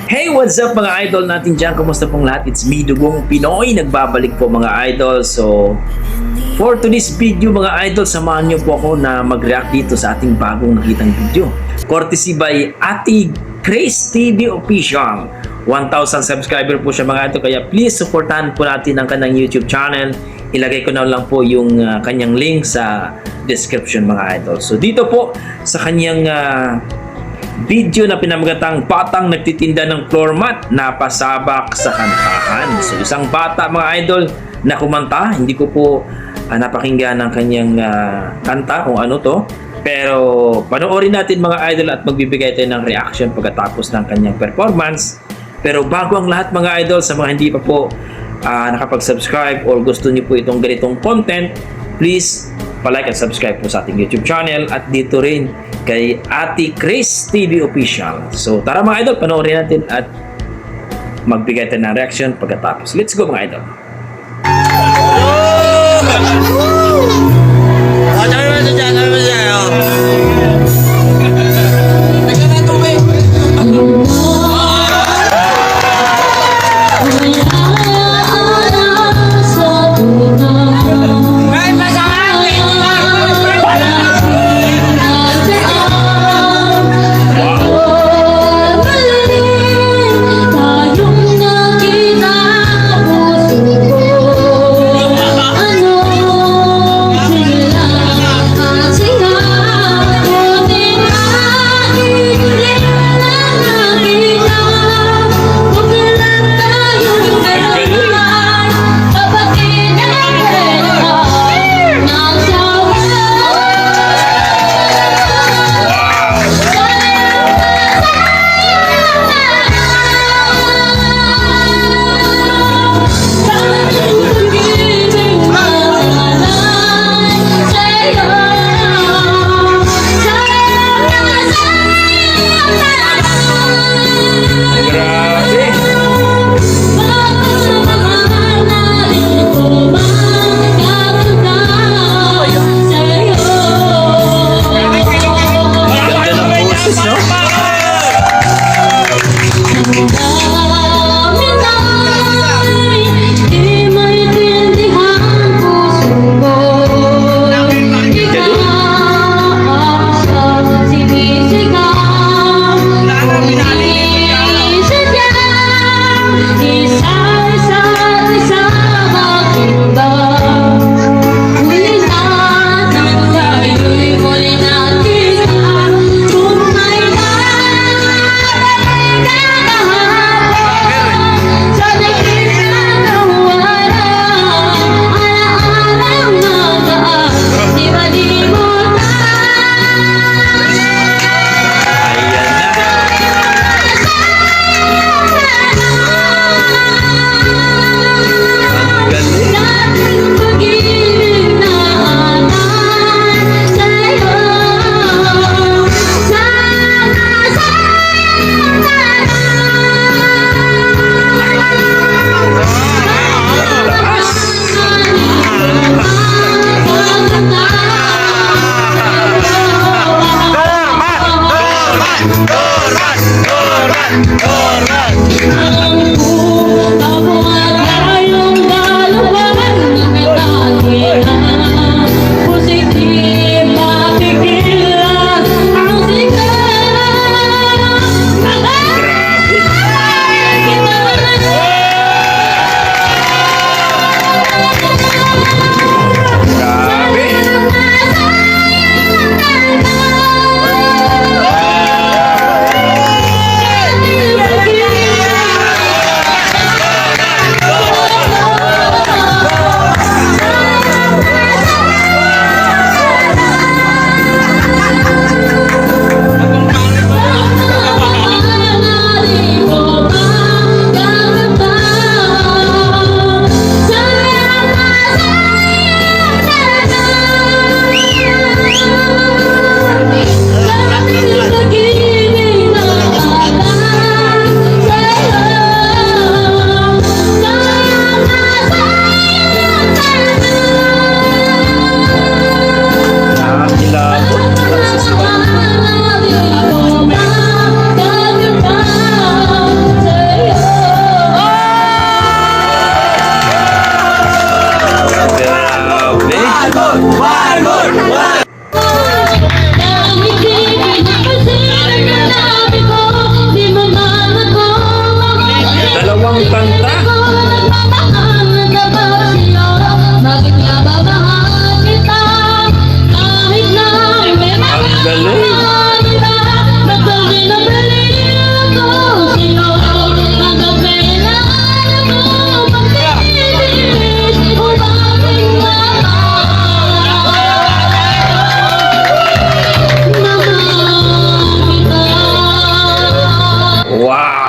Hey, what's up mga idol natin dyan? Kumusta pong lahat? It's me, Dugong Pinoy. Nagbabalik po mga idol. So, for today's video mga idol, samahan nyo po ako na mag-react dito sa ating bagong nakitang video. Courtesy by Ate Grace TV Official. 1,000 subscriber po siya mga idol. Kaya please supportahan po natin ang kanyang YouTube channel. Ilagay ko na lang po yung kanyang link sa description mga idol. So, dito po sa kanyang video na pinamagatang Batang Nagtitinda ng Floor Mat, napasabak sa kantahan. So isang bata mga idol na kumanta, hindi ko po napakinggan ng kanyang kanta kung ano to, pero panoorin natin mga idol at magbibigay tayo ng reaction pagkatapos ng kanyang performance. Pero bago ang lahat mga idol, sa mga hindi pa po nakapag-subscribe or gusto niyo po itong ganitong content, please palike at subscribe po sa ating YouTube channel at dito rin kay Ate Grace TV Official. So tara mga idol, panoorin natin at magbigay tayo ng reaction pagkatapos. Let's go mga idol.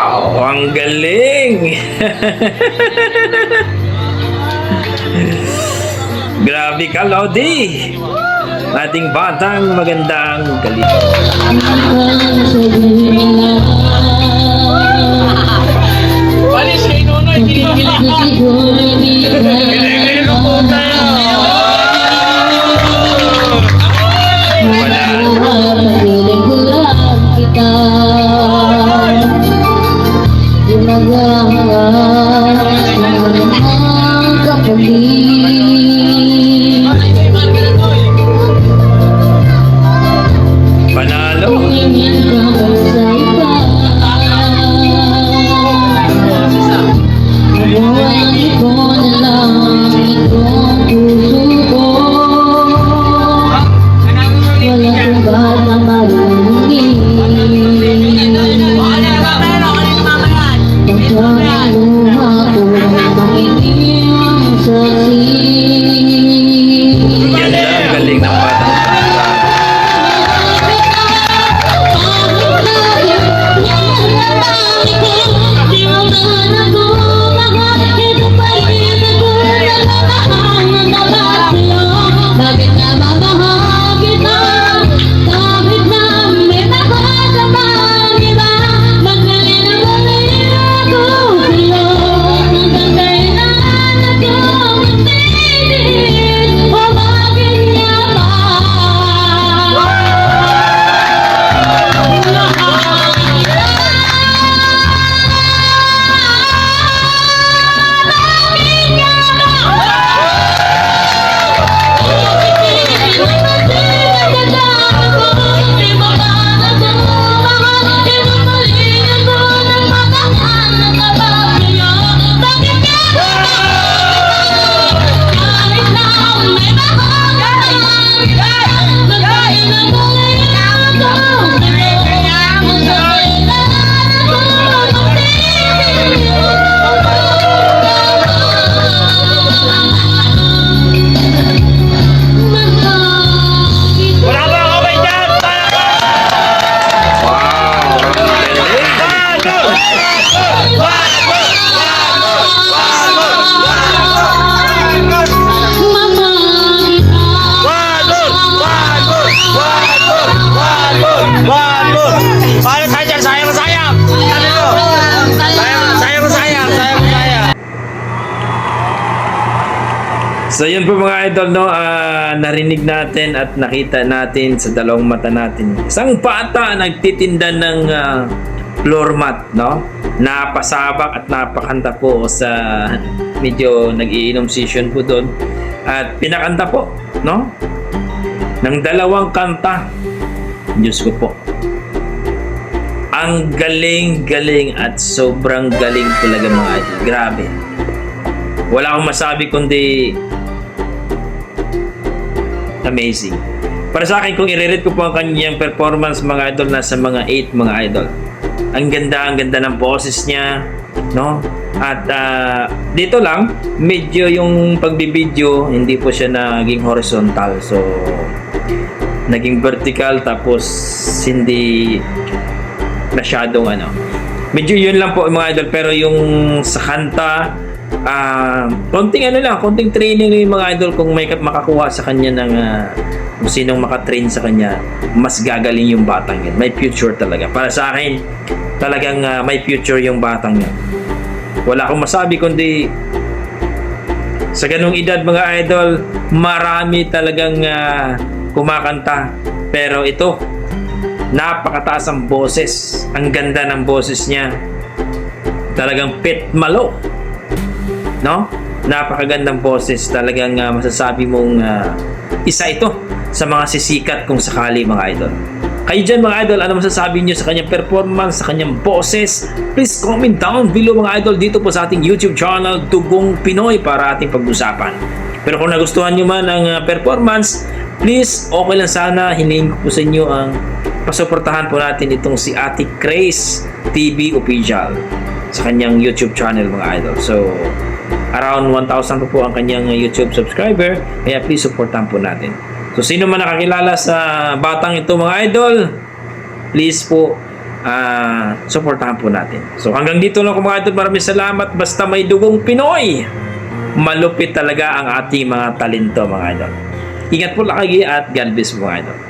Wow! Ang galing! Grabe ka, Lodi! Ating batang magandang galing. Walis kay Nonoy, kinikilig ko tayo. Panalo! Ganda, ang galing ng batang Wala ba ako ba dyan? Wow! Ang galing! Paano tayo dyan? Sayang na sayang! Sayang na sayang! So yun po mga idol, no, narinig natin at nakita natin sa dalawang mata natin. Isang bata nagtitinda ng floor mat, no? Napasabak at napakanta po sa medyo nag-iinom session po doon. At pinakanta po, no? Ng dalawang kanta. Diyos ko po. Ang galing-galing at sobrang galing talaga mga idol. Grabe. Wala akong masabi kundi amazing. Para sa akin, kung i-rate ko po ang kanyang performance mga idol, nasa mga 8 mga idol. Ang ganda ng boses niya, no? At dito lang, medyo yung pagbibideo, hindi po siya naging horizontal. So, naging vertical tapos hindi masyadong ano. Medyo yun lang po mga idol, pero yung sa kanta, konting training ng mga idol. Kung may makakuha sa kanya ng kung sinong makatrain sa kanya, mas gagaling yung batang yan. May future talaga. Para sa akin, talagang may future yung batang yan. Wala akong masabi kundi sa ganung edad mga idol, marami talagang kumakanta. Pero ito, napakataas ang boses. Ang ganda ng boses niya. Talagang pit malo, no? Napakagandang boses. Talagang masasabi mong isa ito sa mga sisikat kung sakali mga idol. Kayo dyan mga idol, ano masasabi nyo sa kanyang performance, sa kanyang boses? Please comment down below mga idol dito po sa ating YouTube channel, Dugong Pinoy, para ating pag-usapan. Pero kung nagustuhan nyo man ang performance, please, okay lang sana, hinihingi ko po sa inyo ang pasuportahan po natin itong si Ate Grace TV Official sa kanyang YouTube channel mga idol. So, around 1,000 po ang kanyang YouTube subscriber, kaya please supportahan po natin. So, sino man nakakilala sa batang ito mga idol, please po supportahan po natin. So hanggang dito lang mga idol, maraming salamat. Basta may dugong Pinoy, malupit talaga ang ating mga talento mga idol. Ingat po lagi at God bless mga idol.